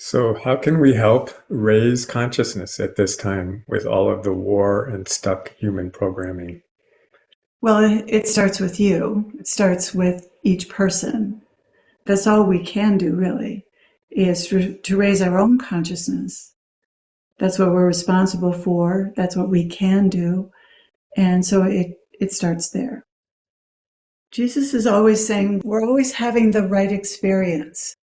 So, how can we help raise consciousness at this time with all of the war and stuck human programming? Well, it starts with you. It starts with each person. That's all we can do, really, is to raise our own consciousness. That's what we're responsible for. That's what we can do. And so it starts there. Jesus is always saying we're always having the right experience.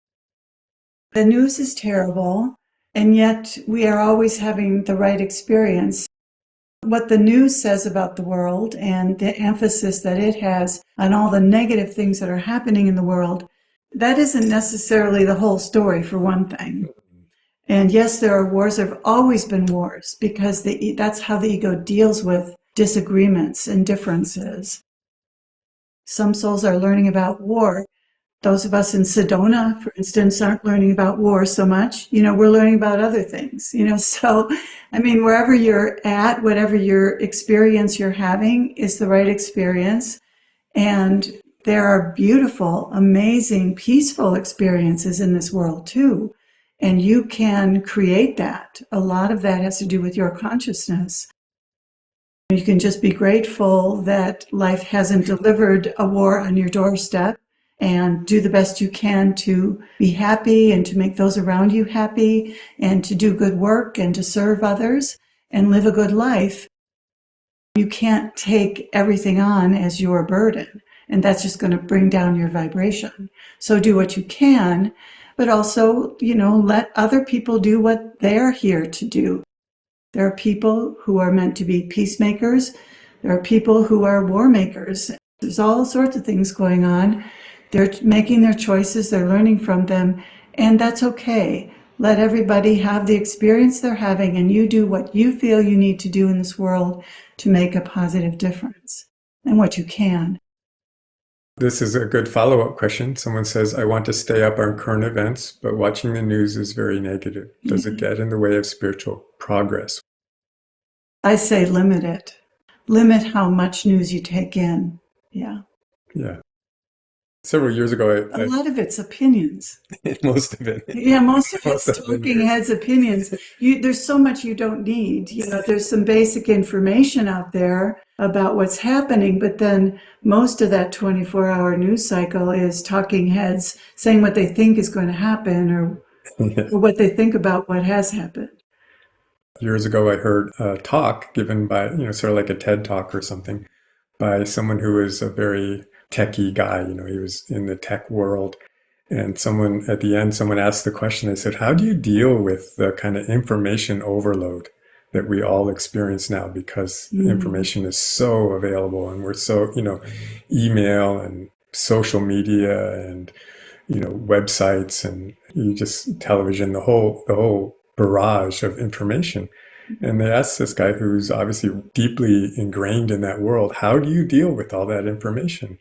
The news is terrible, and yet we are always having the right experience. What the news says about the world and the emphasis that it has on all the negative things that are happening in the world, that isn't necessarily the whole story, for one thing. And yes, there are wars. There have always been wars because that's how the ego deals with disagreements and differences. Some souls are learning about war. Those of us in Sedona, for instance, aren't learning about war so much. We're learning about other things, So, wherever you're at, whatever your experience you're having is the right experience. And there are beautiful, amazing, peaceful experiences in this world too. And you can create that. A lot of that has to do with your consciousness. You can just be grateful that life hasn't delivered a war on your doorstep and do the best you can to be happy and to make those around you happy and to do good work and to serve others and live a good life. You can't take everything on as your burden, and that's just going to bring down your vibration. So do what you can, but also, let other people do what they're here to do. There are people who are meant to be peacemakers. There are people who are war makers. There's all sorts of things going on. They're making their choices. They're learning from them. And that's okay. Let everybody have the experience they're having, and you do what you feel you need to do in this world to make a positive difference and what you can. This is a good follow-up question. Someone says, I want to stay up on current events, but watching the news is very negative. Does it get in the way of spiritual progress? I say limit it. Limit how much news you take in. Yeah. Yeah. Several years ago, a lot of it's opinions. Most of it. Yeah, most of it's talking heads opinions. There's so much you don't need. There's some basic information out there about what's happening, but then most of that 24-hour news cycle is talking heads saying what they think is going to happen or what they think about what has happened. Years ago, I heard a talk given by, sort of like a TED talk or something, by someone who was a very techie guy. He was in the tech world. And at the end, someone asked the question, they said, how do you deal with the kind of information overload that we all experience now? Because information is so available, and we're so, email and social media and, websites and television, the whole barrage of information. And they asked this guy who's obviously deeply ingrained in that world, how do you deal with all that information?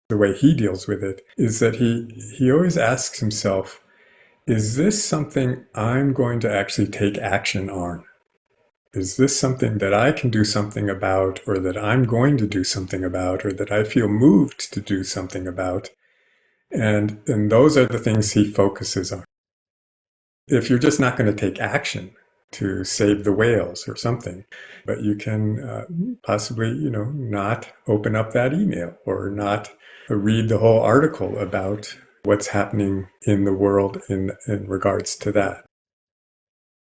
The way he deals with it is that he always asks himself, is this something I'm going to actually take action on? Is this something that I can do something about, or that I'm going to do something about, or that I feel moved to do something about? And those are the things he focuses on. If you're just not going to take action to save the whales or something, but you can possibly, not open up that email or not read the whole article about what's happening in the world in regards to that.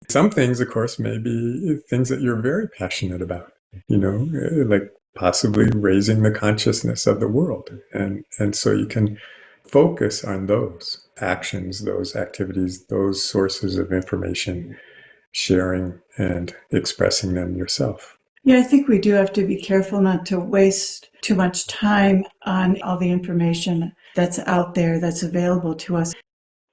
Some things, of course, may be things that you're very passionate about, like possibly raising the consciousness of the world. And so you can focus on those actions, those activities, those sources of information, sharing and expressing them yourself. Yeah, I think we do have to be careful not to waste too much time on all the information that's out there, that's available to us.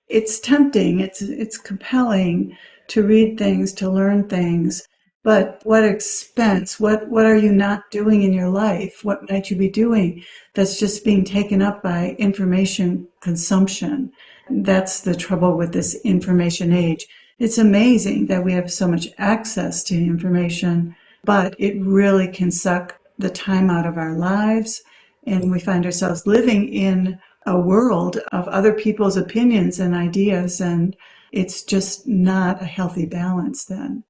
It's tempting, it's compelling to read things, to learn things, but what expense? What are you not doing in your life? What might you be doing that's just being taken up by information consumption? That's the trouble with this information age. It's amazing that we have so much access to information, but it really can suck the time out of our lives, and we find ourselves living in a world of other people's opinions and ideas, and it's just not a healthy balance then.